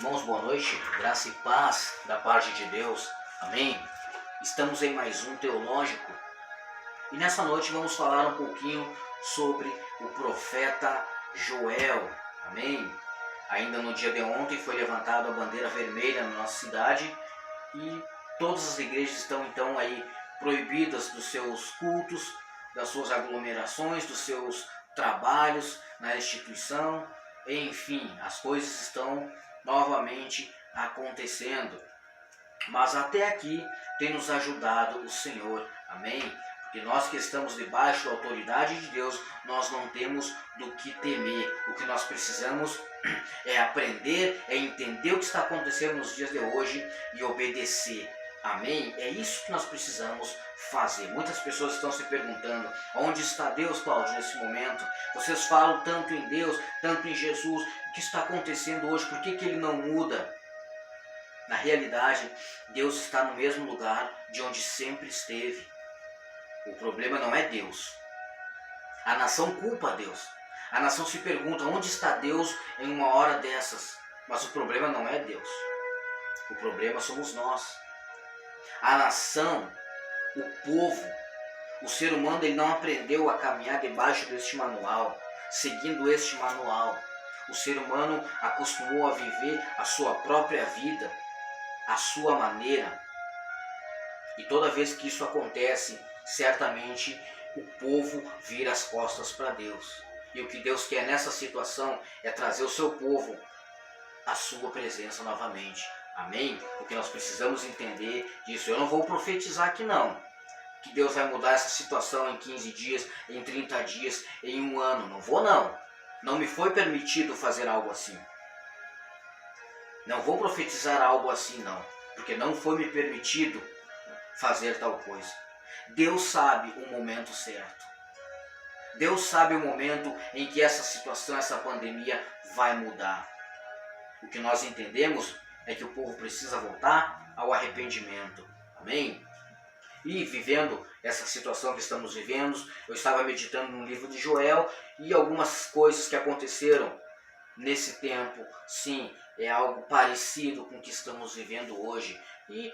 Irmãos, boa noite, graça e paz da parte de Deus, amém? Estamos em mais um Teológico e nessa noite vamos falar um pouquinho sobre o profeta Joel, amém? Ainda no dia de ontem foi levantada a bandeira vermelha na nossa cidade e todas as igrejas estão então aí proibidas dos seus cultos, das suas aglomerações, dos seus trabalhos na instituição, enfim, as coisas estão novamente acontecendo. Mas até aqui tem nos ajudado o Senhor, amém? Porque nós que estamos debaixo da autoridade de Deus, nós não temos do que temer. O que nós precisamos é aprender, é entender o que está acontecendo nos dias de hoje e obedecer. Amém? É isso que nós precisamos fazer. Muitas pessoas estão se perguntando: onde está Deus, Cláudio, nesse momento? Vocês falam tanto em Deus, tanto em Jesus. O que está acontecendo hoje? Por que Ele não muda? Na realidade, Deus está no mesmo lugar de onde sempre esteve. O problema não é Deus. A nação culpa a Deus. A nação se pergunta: onde está Deus em uma hora dessas? Mas o problema não é Deus. O problema somos nós. A nação, o povo, o ser humano, ele não aprendeu a caminhar debaixo deste manual, seguindo este manual. O ser humano acostumou a viver a sua própria vida, a sua maneira. E toda vez que isso acontece, certamente o povo vira as costas para Deus. E o que Deus quer nessa situação é trazer o seu povo à sua presença novamente. Amém? Porque nós precisamos entender disso. Eu não vou profetizar aqui não, que Deus vai mudar essa situação em 15 dias, em 30 dias, em um ano. Não vou não. Não me foi permitido fazer algo assim. Não vou profetizar algo assim não, porque não foi me permitido fazer tal coisa. Deus sabe o momento certo. Deus sabe o momento em que essa situação, essa pandemia vai mudar. O que nós entendemos é que o povo precisa voltar ao arrependimento. Amém? E vivendo essa situação que estamos vivendo, eu estava meditando no livro de Joel e algumas coisas que aconteceram nesse tempo, sim, é algo parecido com o que estamos vivendo hoje. E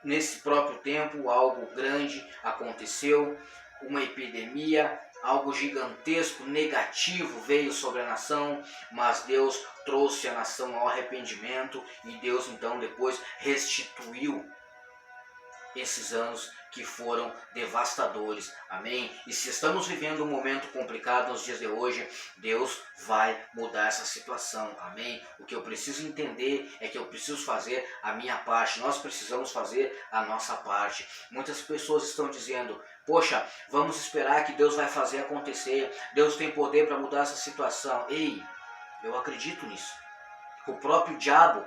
nesse próprio tempo, algo grande aconteceu, uma epidemia, algo gigantesco, negativo veio sobre a nação, mas Deus trouxe a nação ao arrependimento e Deus então depois restituiu esses anos que foram devastadores, amém? E se estamos vivendo um momento complicado nos dias de hoje, Deus vai mudar essa situação, amém? O que eu preciso entender é que eu preciso fazer a minha parte, nós precisamos fazer a nossa parte. Muitas pessoas estão dizendo: poxa, vamos esperar que Deus vai fazer acontecer, Deus tem poder para mudar essa situação. Ei, eu acredito nisso. O próprio diabo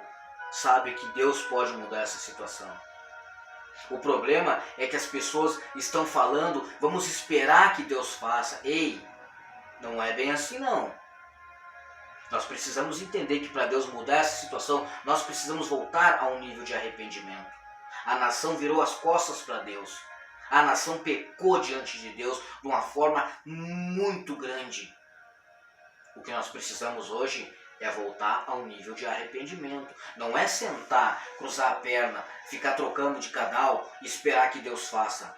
sabe que Deus pode mudar essa situação. O problema é que as pessoas estão falando: vamos esperar que Deus faça. Ei, não é bem assim não. Nós precisamos entender que para Deus mudar essa situação, nós precisamos voltar a um nível de arrependimento. A nação virou as costas para Deus. A nação pecou diante de Deus de uma forma muito grande. O que nós precisamos hoje é voltar a um nível de arrependimento. Não é sentar, cruzar a perna, ficar trocando de canal e esperar que Deus faça.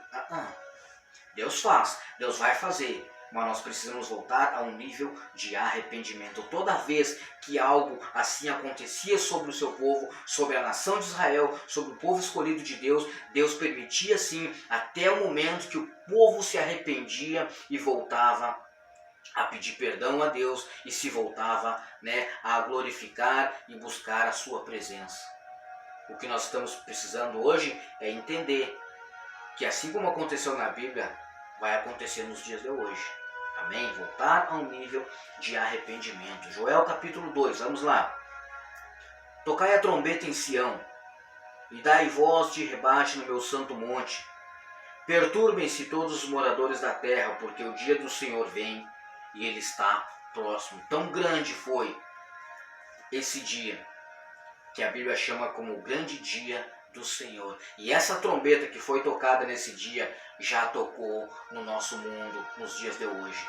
Deus faz, Deus vai fazer. Mas nós precisamos voltar a um nível de arrependimento. Toda vez que algo assim acontecia sobre o seu povo, sobre a nação de Israel, sobre o povo escolhido de Deus, Deus permitia sim, até o momento que o povo se arrependia e voltava a pedir perdão a Deus e se voltava, a glorificar e buscar a sua presença. O que nós estamos precisando hoje é entender que assim como aconteceu na Bíblia, vai acontecer nos dias de hoje. Amém? Voltar a um nível de arrependimento. Joel capítulo 2, vamos lá. Tocai a trombeta em Sião e dai voz de rebate no meu santo monte. Perturbem-se todos os moradores da terra, porque o dia do Senhor vem e ele está próximo. Tão grande foi esse dia que a Bíblia chama como o grande dia do Senhor. E essa trombeta que foi tocada nesse dia já tocou no nosso mundo nos dias de hoje.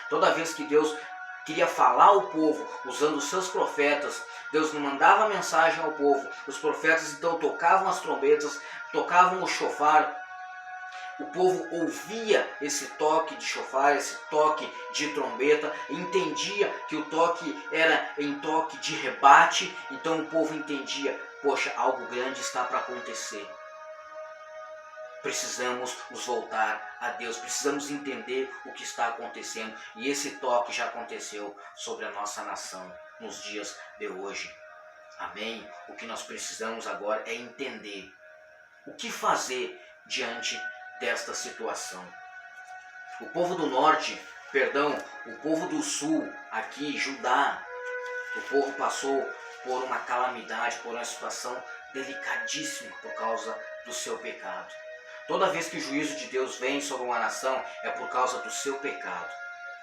Toda vez que Deus queria falar ao povo usando os seus profetas. Deus não mandava mensagem ao povo. Os profetas então tocavam as trombetas, tocavam o chofar. O povo ouvia esse toque de chofar, esse toque de trombeta, entendia que o toque era em toque de rebate, então o povo entendia, poxa, algo grande está para acontecer. Precisamos nos voltar a Deus, precisamos entender o que está acontecendo, e esse toque já aconteceu sobre a nossa nação nos dias de hoje. Amém? O que nós precisamos agora é entender o que fazer diante desta situação. O povo do norte, o povo do sul, aqui, Judá, o povo passou por uma calamidade, por uma situação delicadíssima por causa do seu pecado. Toda vez que o juízo de Deus vem sobre uma nação, é por causa do seu pecado.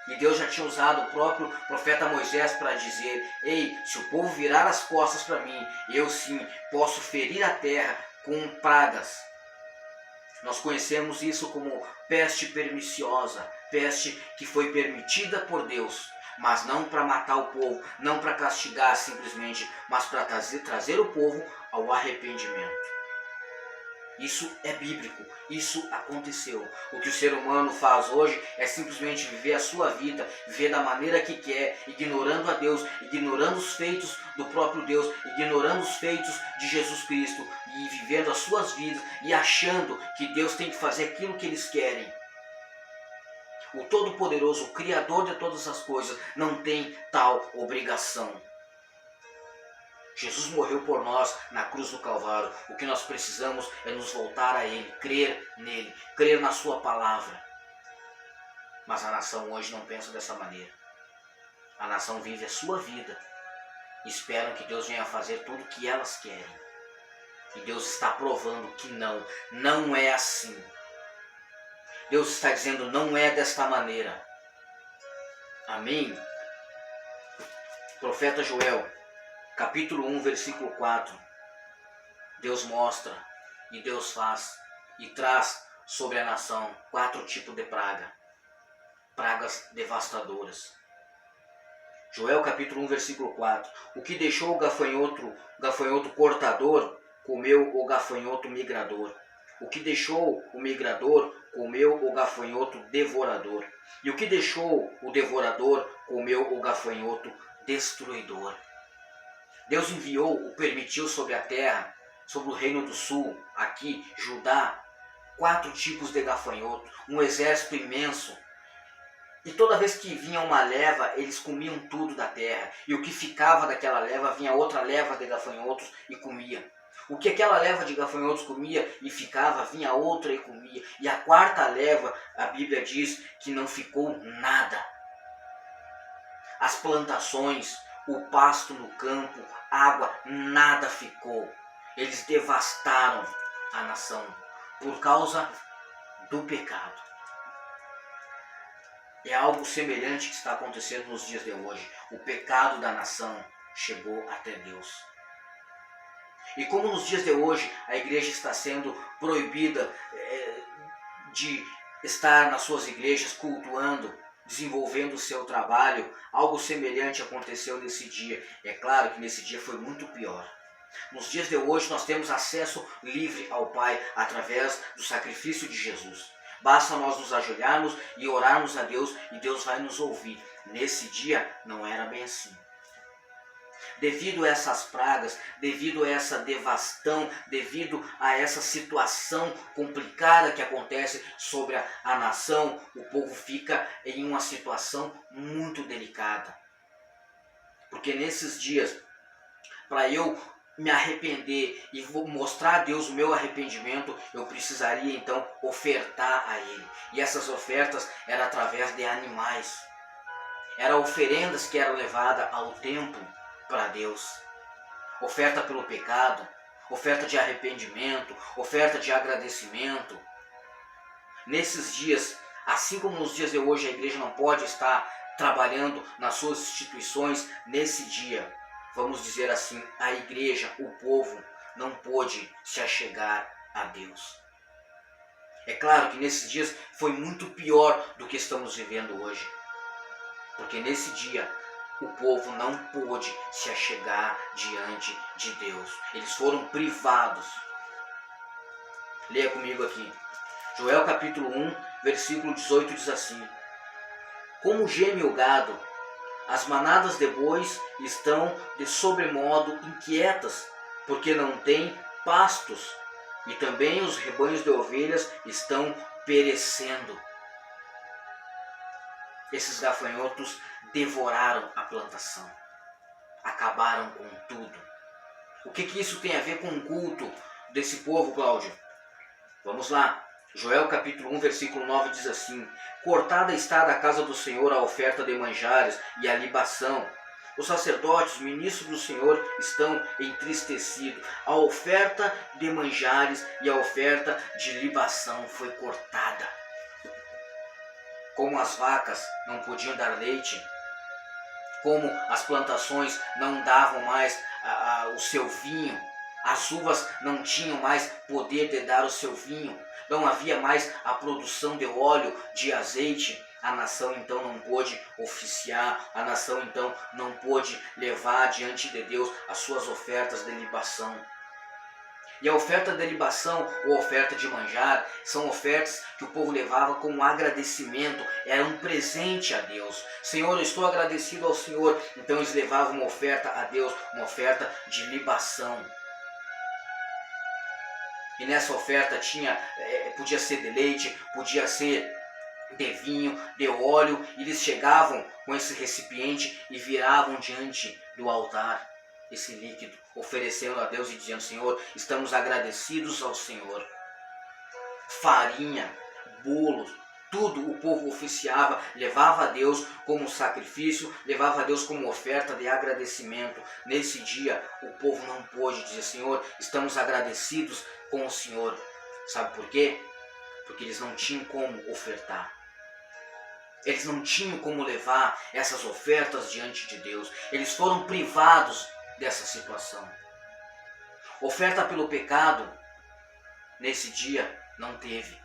E Deus já tinha usado o próprio profeta Moisés para dizer: ei, se o povo virar as costas para mim, eu sim posso ferir a terra com pragas. Nós conhecemos isso como peste perniciosa, peste que foi permitida por Deus, mas não para matar o povo, não para castigar simplesmente, mas para trazer o povo ao arrependimento. Isso é bíblico, isso aconteceu. O que o ser humano faz hoje é simplesmente viver a sua vida, viver da maneira que quer, ignorando a Deus, ignorando os feitos do próprio Deus, ignorando os feitos de Jesus Cristo e vivendo as suas vidas e achando que Deus tem que fazer aquilo que eles querem. O Todo-Poderoso, o Criador de todas as coisas, não tem tal obrigação. Jesus morreu por nós na cruz do Calvário. O que nós precisamos é nos voltar a Ele, crer nele, crer na sua palavra. Mas a nação hoje não pensa dessa maneira. A nação vive a sua vida e esperam que Deus venha fazer tudo o que elas querem. E Deus está provando que não é assim. Deus está dizendo: não é desta maneira. Amém? Profeta Joel, capítulo 1, versículo 4. Deus mostra e Deus faz e traz sobre a nação 4 tipos de pragas devastadoras. Joel capítulo 1, versículo 4. O que deixou o gafanhoto cortador, comeu o gafanhoto migrador. O que deixou o migrador, comeu o gafanhoto devorador. E o que deixou o devorador, comeu o gafanhoto destruidor. Deus permitiu sobre a terra, sobre o reino do sul, aqui, Judá, 4 tipos de gafanhoto, um exército imenso. E toda vez que vinha uma leva, eles comiam tudo da terra. E o que ficava daquela leva, vinha outra leva de gafanhotos e comia. O que aquela leva de gafanhotos comia e ficava, vinha outra e comia. E a 4ª leva, a Bíblia diz que não ficou nada. As plantações, o pasto no campo, água, nada ficou. Eles devastaram a nação por causa do pecado. É algo semelhante que está acontecendo nos dias de hoje. O pecado da nação chegou até Deus. E como nos dias de hoje a igreja está sendo proibida de estar nas suas igrejas cultuando, desenvolvendo o seu trabalho, algo semelhante aconteceu nesse dia. É claro que nesse dia foi muito pior. Nos dias de hoje nós temos acesso livre ao Pai através do sacrifício de Jesus. Basta nós nos ajoelharmos e orarmos a Deus e Deus vai nos ouvir. Nesse dia não era bem assim. Devido a essas pragas, devido a essa devastação, devido a essa situação complicada que acontece sobre a nação, o povo fica em uma situação muito delicada. Porque nesses dias, para eu me arrepender e vou mostrar a Deus o meu arrependimento, eu precisaria então ofertar a Ele. E essas ofertas eram através de animais. Eram oferendas que eram levadas ao templo para Deus. Oferta pelo pecado, oferta de arrependimento, oferta de agradecimento. Nesses dias, assim como nos dias de hoje a igreja não pode estar trabalhando nas suas instituições, nesse dia, vamos dizer assim, a igreja, o povo, não pôde se achegar a Deus. É claro que nesses dias foi muito pior do que estamos vivendo hoje. Porque nesse dia o povo não pôde se achegar diante de Deus. Eles foram privados. Leia comigo aqui. Joel capítulo 1, versículo 18 diz assim: Como geme o gado, as manadas de bois estão de sobremodo inquietas, porque não têm pastos, e também os rebanhos de ovelhas estão perecendo. Esses gafanhotos devoraram a plantação, acabaram com tudo. O que isso tem a ver com o culto desse povo, Cláudio? Vamos lá. Joel capítulo 1, versículo 9 diz assim: Cortada está da casa do Senhor a oferta de manjares e a libação. Os sacerdotes, ministros do Senhor, estão entristecidos. A oferta de manjares e a oferta de libação foi cortada. Como as vacas não podiam dar leite, como as plantações não davam mais o seu vinho, as uvas não tinham mais poder de dar o seu vinho, não havia mais a produção de óleo, de azeite, a nação então não pôde oficiar, a nação então não pôde levar diante de Deus as suas ofertas de libação. E a oferta de libação ou oferta de manjar são ofertas que o povo levava como agradecimento, era um presente a Deus. Senhor, eu estou agradecido ao Senhor. Então eles levavam uma oferta a Deus, uma oferta de libação. E nessa oferta podia ser de leite, podia ser de vinho, de óleo. E eles chegavam com esse recipiente e viravam diante do altar esse líquido, oferecendo a Deus e dizendo: Senhor, estamos agradecidos ao Senhor. Farinha, bolos, tudo o povo oficiava, levava a Deus como sacrifício, levava a Deus como oferta de agradecimento. Nesse dia o povo não pôde dizer: Senhor, estamos agradecidos com o Senhor. Sabe por quê? Porque eles não tinham como ofertar. Eles não tinham como levar essas ofertas diante de Deus. Eles foram privados dessa situação. Oferta pelo pecado, nesse dia, não teve.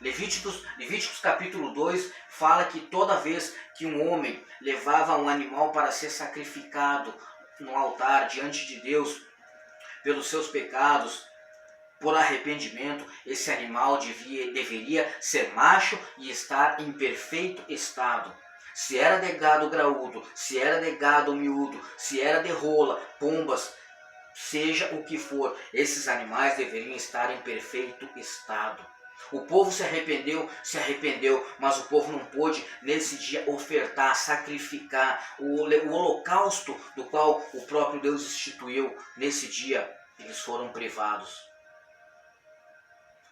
Levíticos capítulo 2 fala que toda vez que um homem levava um animal para ser sacrificado no altar diante de Deus, pelos seus pecados, por arrependimento, esse animal deveria ser macho e estar em perfeito estado. Se era de gado graúdo, se era de gado miúdo, se era de rola, pombas, seja o que for, esses animais deveriam estar em perfeito estado. O povo se arrependeu, mas o povo não pôde nesse dia ofertar, sacrificar o holocausto do qual o próprio Deus instituiu. Nesse dia eles foram privados.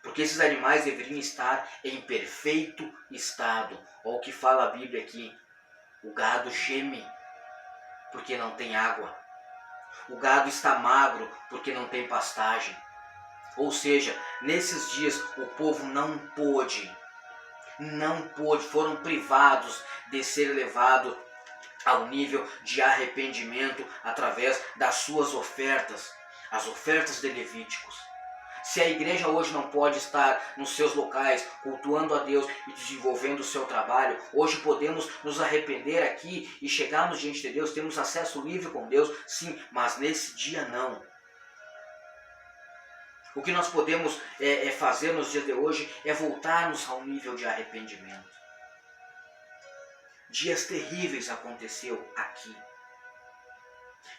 Porque esses animais deveriam estar em perfeito estado. Olha o que fala a Bíblia aqui. O gado geme porque não tem água. O gado está magro porque não tem pastagem. Ou seja, nesses dias o povo não pôde, foram privados de ser levado ao nível de arrependimento através das suas ofertas, as ofertas de Levíticos. Se a igreja hoje não pode estar nos seus locais, cultuando a Deus e desenvolvendo o seu trabalho, hoje podemos nos arrepender aqui e chegarmos diante de Deus, temos acesso livre com Deus, sim, mas nesse dia não. O que nós podemos fazer nos dias de hoje é voltarmos ao nível de arrependimento. Dias terríveis aconteceu aqui.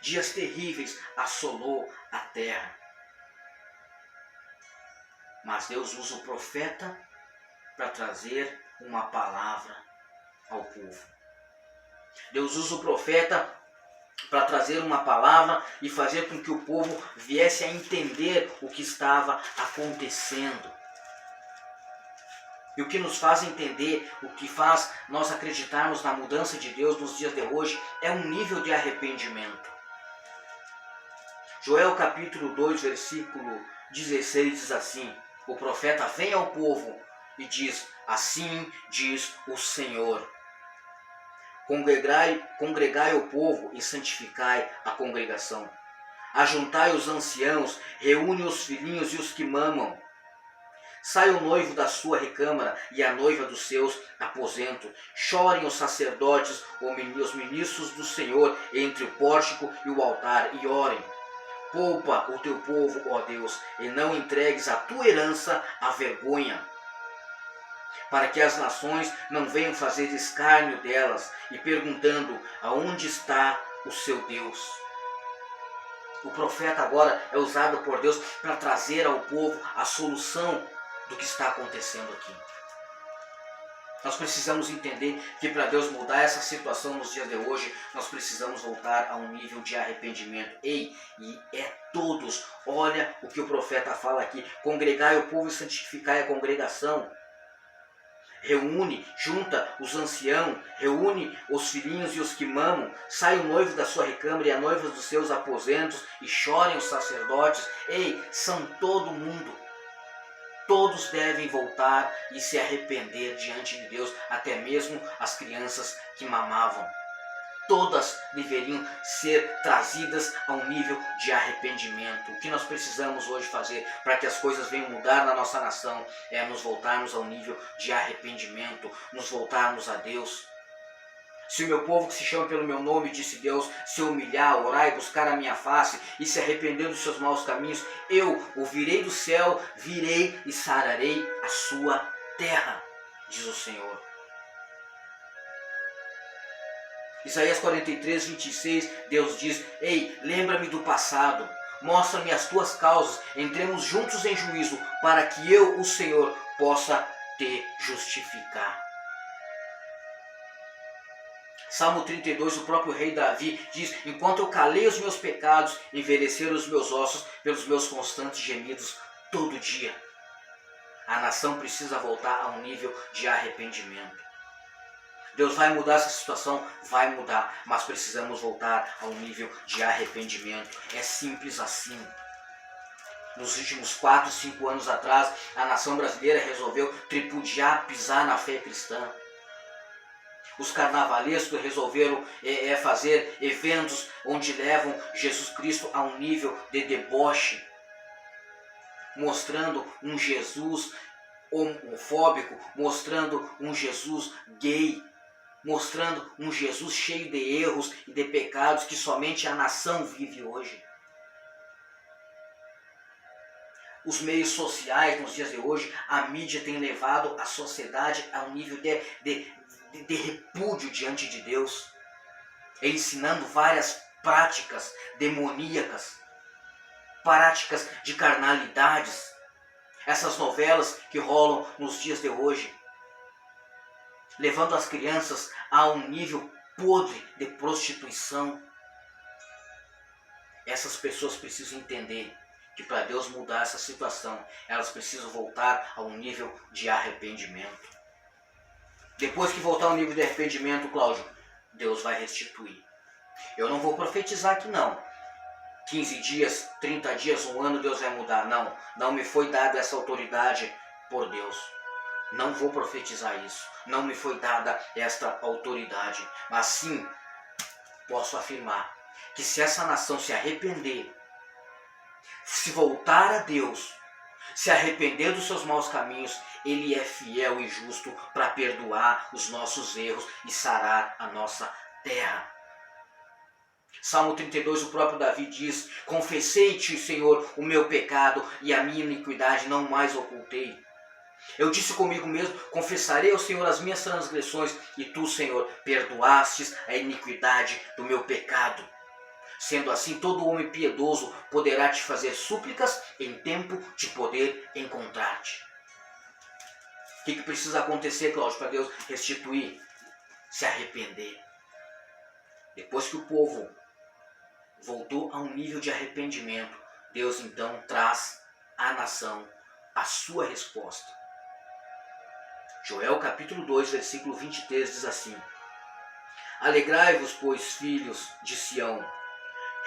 Dias terríveis assolou a terra. Mas Deus usa o profeta para trazer uma palavra ao povo. Deus usa o profeta para trazer uma palavra e fazer com que o povo viesse a entender o que estava acontecendo. E o que nos faz entender, o que faz nós acreditarmos na mudança de Deus nos dias de hoje, é um nível de arrependimento. Joel capítulo 2, versículo 16 diz assim: o profeta vem ao povo e diz: assim diz o Senhor. Congregai o povo e santificai a congregação. Ajuntai os anciãos, reúne os filhinhos e os que mamam. Sai o noivo da sua recâmara e a noiva dos seus aposentos. Chorem os sacerdotes, os ministros do Senhor, entre o pórtico e o altar, e orem. Poupa o teu povo, ó Deus, e não entregues a tua herança à vergonha, para que as nações não venham fazer escárnio delas, e perguntando, aonde está o seu Deus? O profeta agora é usado por Deus para trazer ao povo a solução do que está acontecendo aqui. Nós precisamos entender que para Deus mudar essa situação nos dias de hoje, nós precisamos voltar a um nível de arrependimento. Ei, e é todos, olha o que o profeta fala aqui, congregai o povo e santificai a congregação. Reúne, junta os anciãos, reúne os filhinhos e os que mamam, sai o noivo da sua recâmara e a noiva dos seus aposentos, e chorem os sacerdotes. Ei, são todo mundo. Todos devem voltar e se arrepender diante de Deus, até mesmo as crianças que mamavam. Todas deveriam ser trazidas a um nível de arrependimento. O que nós precisamos hoje fazer para que as coisas venham mudar na nossa nação é nos voltarmos ao nível de arrependimento, nos voltarmos a Deus. Se o meu povo que se chama pelo meu nome, disse Deus, se humilhar, orar e buscar a minha face e se arrepender dos seus maus caminhos, eu o virei do céu, virei e sararei a sua terra, diz o Senhor. Isaías 43, 26, Deus diz, ei, lembra-me do passado, mostra-me as tuas causas, entremos juntos em juízo, para que eu, o Senhor, possa te justificar. Salmo 32, o próprio rei Davi diz, enquanto eu calei os meus pecados, envelheceram os meus ossos pelos meus constantes gemidos todo dia. A nação precisa voltar a um nível de arrependimento. Deus vai mudar essa situação? Vai mudar, mas precisamos voltar a um nível de arrependimento. É simples assim. Nos últimos 4, 5 anos atrás, a nação brasileira resolveu tripudiar, pisar na fé cristã. Os carnavalescos resolveram fazer eventos onde levam Jesus Cristo a um nível de deboche, mostrando um Jesus homofóbico, mostrando um Jesus gay, mostrando um Jesus cheio de erros e de pecados que somente a nação vive hoje. Os meios sociais nos dias de hoje, a mídia tem levado a sociedade a um nível de repúdio diante de Deus, ensinando várias práticas demoníacas, práticas de carnalidades, essas novelas que rolam nos dias de hoje, levando as crianças a um nível podre de prostituição. Essas pessoas precisam entender que para Deus mudar essa situação, elas precisam voltar a um nível de arrependimento. Depois que voltar ao nível de arrependimento, Cláudio, Deus vai restituir. Eu não vou profetizar aqui não. 15 dias, 30 dias, 1 ano, Deus vai mudar. Não, não me foi dada essa autoridade por Deus. Não vou profetizar isso. Não me foi dada esta autoridade. Mas sim, posso afirmar que se essa nação se arrepender, se voltar a Deus, se arrepender dos seus maus caminhos, Ele é fiel e justo para perdoar os nossos erros e sarar a nossa terra. Salmo 32, o próprio Davi diz, confessei-te, Senhor, o meu pecado e a minha iniquidade não mais ocultei. Eu disse comigo mesmo, confessarei ao Senhor as minhas transgressões e tu, Senhor, perdoastes a iniquidade do meu pecado. Sendo assim, todo homem piedoso poderá te fazer súplicas em tempo de poder encontrar-te. O que precisa acontecer, Cláudio, para Deus restituir? Se arrepender. Depois que o povo voltou a um nível de arrependimento, Deus então traz à nação a sua resposta. Joel capítulo 2, versículo 23 diz assim, alegrai-vos, pois, filhos de Sião,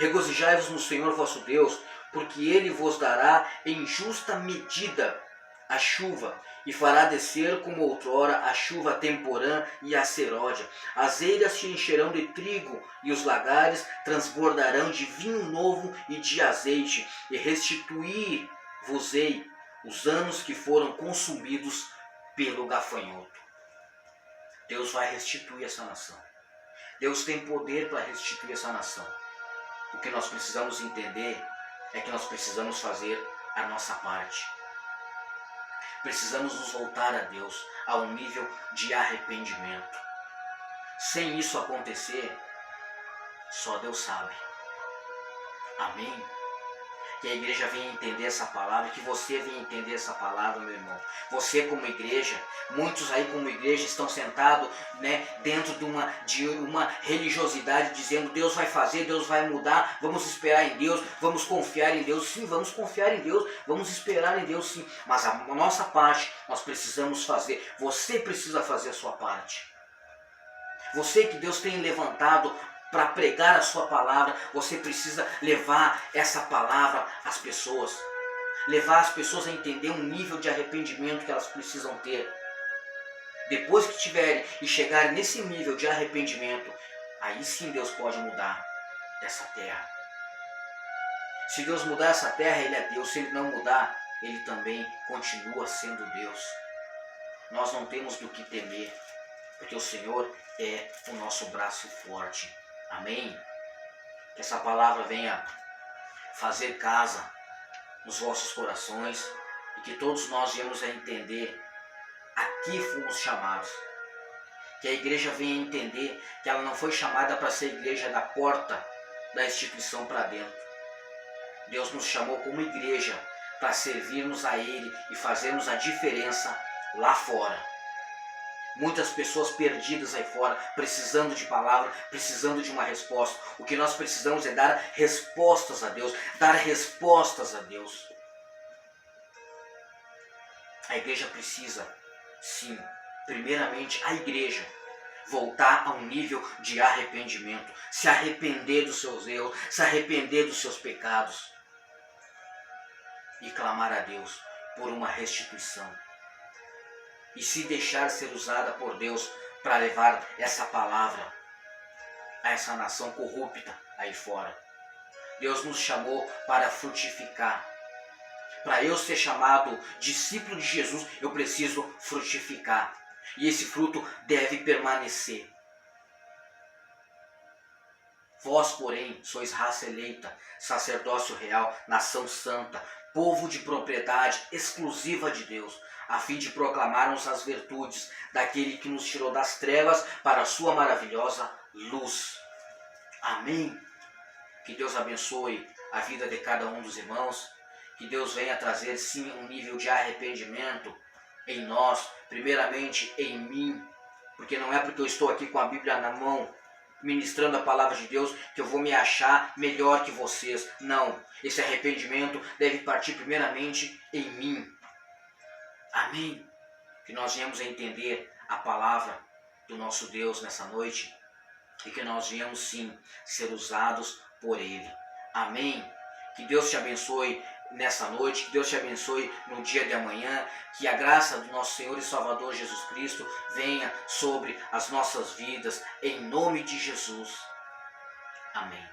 regozijai-vos no Senhor vosso Deus, porque Ele vos dará em justa medida a chuva, e fará descer como outrora a chuva temporã e a seródia. As eiras se encherão de trigo, e os lagares transbordarão de vinho novo e de azeite, e restituir-vos-ei os anos que foram consumidos pelo gafanhoto. Deus vai restituir essa nação. Deus tem poder para restituir essa nação. O que nós precisamos entender é que nós precisamos fazer a nossa parte. Precisamos nos voltar a Deus a um nível de arrependimento. Sem isso acontecer, só Deus sabe. Amém? Que a igreja venha entender essa palavra, que você venha entender essa palavra, meu irmão. Você como igreja, muitos aí como igreja estão sentados, né, dentro de uma religiosidade, dizendo Deus vai fazer, Deus vai mudar, vamos esperar em Deus, vamos confiar em Deus. Sim, vamos confiar em Deus, vamos esperar em Deus, sim. Mas a nossa parte nós precisamos fazer. Você precisa fazer a sua parte. Você que Deus tem levantado para pregar a sua palavra, você precisa levar essa palavra às pessoas. Levar as pessoas a entender um nível de arrependimento que elas precisam ter. Depois que tiverem e chegarem nesse nível de arrependimento, aí sim Deus pode mudar essa terra. Se Deus mudar essa terra, Ele é Deus. Se Ele não mudar, Ele também continua sendo Deus. Nós não temos do que temer, porque o Senhor é o nosso braço forte. Amém? Que essa palavra venha fazer casa nos vossos corações e que todos nós venhamos a entender a que fomos chamados. Que a igreja venha entender que ela não foi chamada para ser igreja da porta da instituição para dentro. Deus nos chamou como igreja para servirmos a Ele e fazermos a diferença lá fora. Muitas pessoas perdidas aí fora, precisando de palavra, precisando de uma resposta. O que nós precisamos é dar respostas a Deus, dar respostas a Deus. A igreja precisa, sim, primeiramente a igreja, voltar a um nível de arrependimento, se arrepender dos seus erros, se arrepender dos seus pecados e clamar a Deus por uma restituição. E se deixar ser usada por Deus para levar essa palavra a essa nação corrupta aí fora. Deus nos chamou para frutificar. Para eu ser chamado discípulo de Jesus, eu preciso frutificar. E esse fruto deve permanecer. Vós, porém, sois raça eleita, sacerdócio real, nação santa, povo de propriedade exclusiva de Deus, a fim de proclamarmos as virtudes daquele que nos tirou das trevas para a sua maravilhosa luz. Amém? Que Deus abençoe a vida de cada um dos irmãos, que Deus venha trazer sim um nível de arrependimento em nós, primeiramente em mim, porque não é porque eu estou aqui com a Bíblia na mão, ministrando a palavra de Deus, que eu vou me achar melhor que vocês. Não, esse arrependimento deve partir primeiramente em mim. Amém? Que nós venhamos a entender a palavra do nosso Deus nessa noite e que nós venhamos sim ser usados por Ele. Amém? Que Deus te abençoe nessa noite, que Deus te abençoe no dia de amanhã, que a graça do nosso Senhor e Salvador Jesus Cristo venha sobre as nossas vidas, em nome de Jesus. Amém.